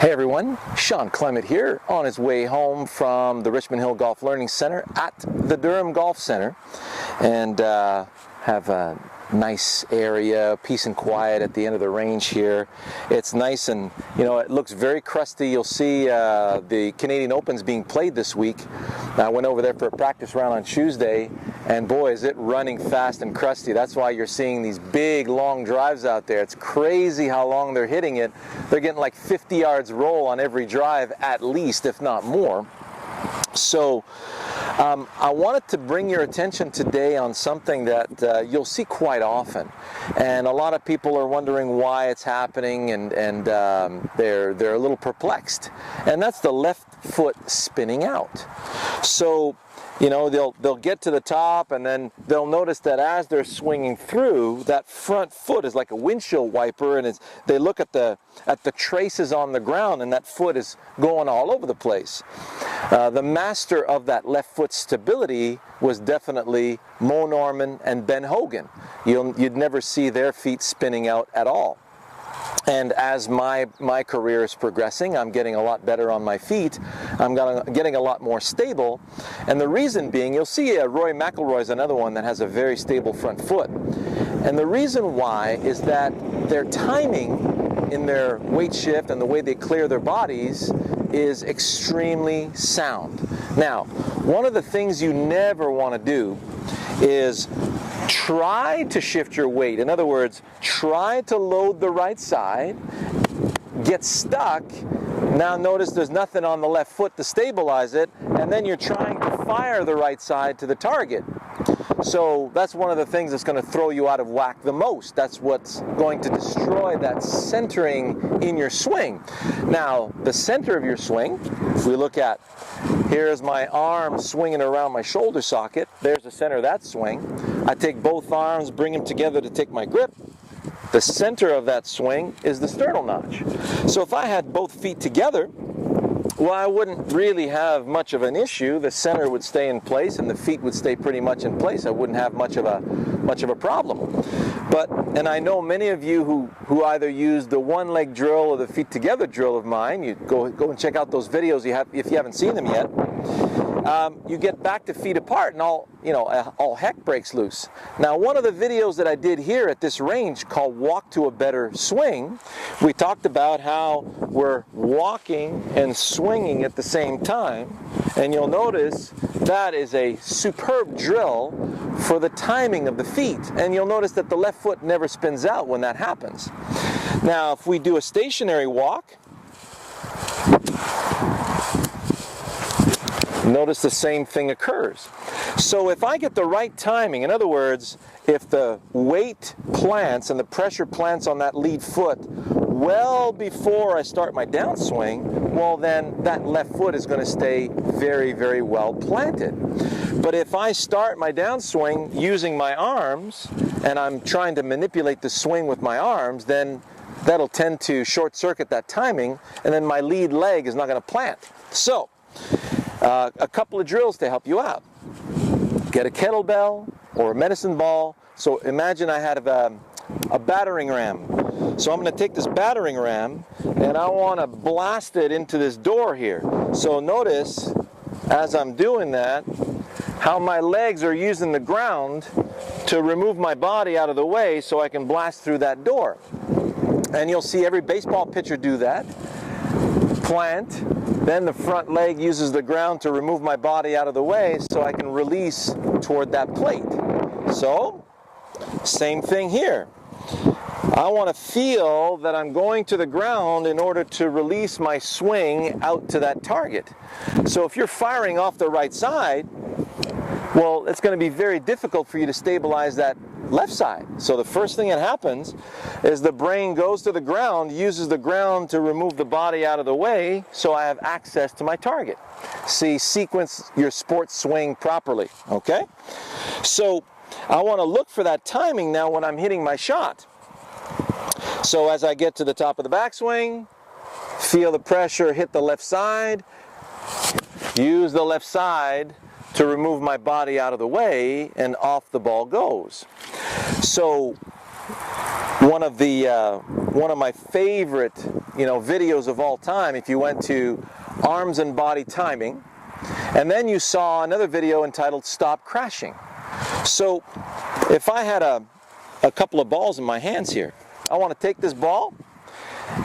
Hey everyone, Shawn Clement here on his way home from the Richmond Hill Golf Learning Center at the Durham Golf Center, and have a nice area, peace and quiet at the end of the range here. It's nice, and it looks very crusty. You'll see the Canadian Open's being played this week. I went over there for a practice round on Tuesday, and boy, is it running fast and crusty. That's why you're seeing these big long drives out there. It's crazy how long they're hitting it. They're getting like 50 yards roll on every drive at least, if not more. So I wanted to bring your attention today on something that you'll see quite often, and a lot of people are wondering why it's happening, and they're a little perplexed, and that's the left foot spinning out. So they'll get to the top, and then they'll notice that as they're swinging through, that front foot is like a windshield wiper, and they look at the traces on the ground, and that foot is going all over the place. The master of that left foot stability was definitely Mo Norman and Ben Hogan. You'd never see their feet spinning out at all. And as my career is progressing, I'm getting a lot better on my feet. I'm getting a lot more stable. And the reason being, you'll see Rory McIlroy is another one that has a very stable front foot. And the reason why is that their timing in their weight shift and the way they clear their bodies is extremely sound. Now, one of the things you never want to do is try to shift your weight. In other words, try to load the right side, get stuck. Now notice there's nothing on the left foot to stabilize it, and then you're trying to fire the right side to the target. So that's one of the things that's going to throw you out of whack the most. That's what's going to destroy that centering in your swing. Now, the center of your swing, if we look at, here's my arm swinging around my shoulder socket. There's the center of that swing. I take both arms, bring them together to take my grip. The center of that swing is the sternal notch. So if I had both feet together, well, I wouldn't really have much of an issue. The center would stay in place and the feet would stay pretty much in place. I wouldn't have much of a problem. And I know many of you who either use the one-leg drill or the feet together drill of mine. You go and check out those videos if you haven't seen them yet. You get back to feet apart, and all heck breaks loose. Now, one of the videos that I did here at this range called Walk to a Better Swing, we talked about how we're walking and swinging at the same time, and you'll notice that is a superb drill for the timing of the feet, and you'll notice that the left foot never spins out when that happens. Now, if we do a stationary walk, notice the same thing occurs. So if I get the right timing, in other words, if the weight plants and the pressure plants on that lead foot well before I start my downswing, well then that left foot is going to stay very, very well planted. But if I start my downswing using my arms, and I'm trying to manipulate the swing with my arms, then that'll tend to short circuit that timing, and then my lead leg is not going to plant. So, a couple of drills to help you out. Get a kettlebell or a medicine ball. So imagine I had a battering ram. So I'm going to take this battering ram and I want to blast it into this door here. So notice as I'm doing that how my legs are using the ground to remove my body out of the way so I can blast through that door. And you'll see every baseball pitcher do that. Plant. Then the front leg uses the ground to remove my body out of the way so I can release toward that plate. So, same thing here. I want to feel that I'm going to the ground in order to release my swing out to that target. So if you're firing off the right side, well, it's going to be very difficult for you to stabilize that left side. So the first thing that happens is the brain goes to the ground, uses the ground to remove the body out of the way so I have access to my target. See, sequence your sports swing properly, okay? So I want to look for that timing now when I'm hitting my shot. So as I get to the top of the backswing, feel the pressure hit the left side, use the left side to remove my body out of the way, and off the ball goes. So one of my favorite videos of all time, if you went to arms and body timing, and then you saw another video entitled Stop Crashing. So if I had a couple of balls in my hands here, I want to take this ball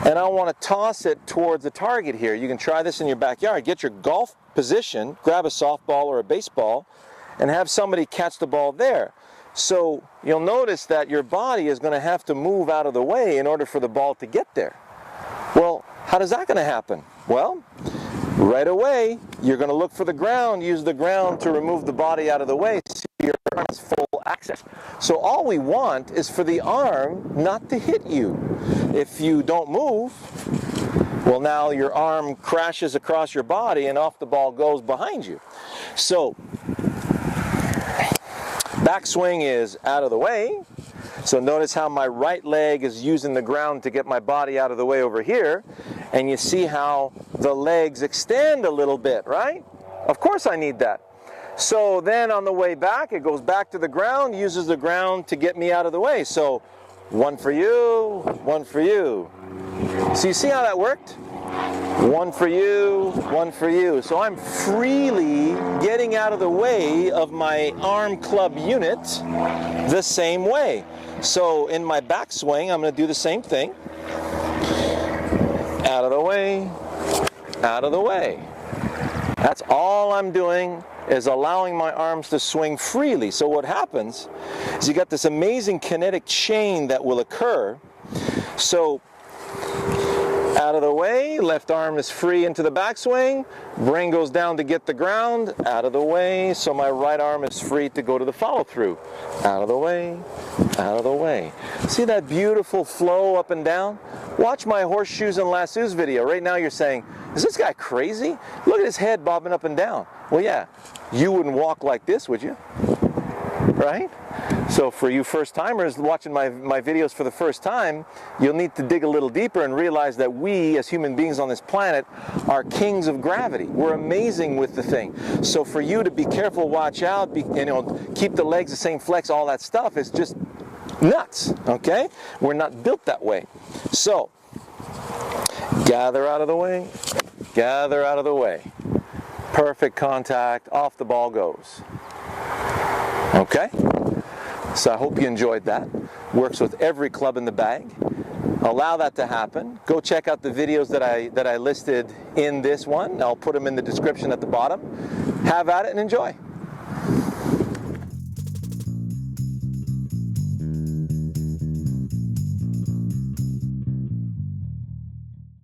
and I want to toss it towards the target here. You can try this in your backyard. Get your golf position, grab a softball or a baseball, and have somebody catch the ball there. So you'll notice that your body is going to have to move out of the way in order for the ball to get there. Well, how is that going to happen? Well, right away, you're going to look for the ground, use the ground to remove the body out of the way so your arm has full access. So all we want is for the arm not to hit you. If you don't move, well, now your arm crashes across your body and off the ball goes behind you. So backswing is out of the way. So notice how my right leg is using the ground to get my body out of the way over here. And you see how the legs extend a little bit, right? Of course I need that. So then on the way back, it goes back to the ground, uses the ground to get me out of the way. So one for you, one for you. So you see how that worked? One for you, one for you. So I'm freely getting out of the way of my arm club unit the same way. So in my backswing, I'm going to do the same thing. Out of the way, out of the way. That's all I'm doing, is allowing my arms to swing freely. So what happens is you got this amazing kinetic chain that will occur. So out of the way, left arm is free into the backswing, brain goes down to get the ground, out of the way, so my right arm is free to go to the follow through. Out of the way, out of the way. See that beautiful flow up and down? Watch my horseshoes and lassos video. Right now you're saying, is this guy crazy? Look at his head bobbing up and down. Well, yeah, you wouldn't walk like this, would you? Right? So for you first timers watching my videos for the first time, you'll need to dig a little deeper and realize that we as human beings on this planet are kings of gravity. We're amazing with the thing. So for you to be careful, watch out, keep the legs the same flex, all that stuff is just nuts, okay? We're not built that way. So gather out of the way, gather out of the way. Perfect contact, off the ball goes. Okay? So I hope you enjoyed that. Works with every club in the bag. Allow that to happen. Go check out the videos that I listed in this one. I'll put them in the description at the bottom. Have at it and enjoy.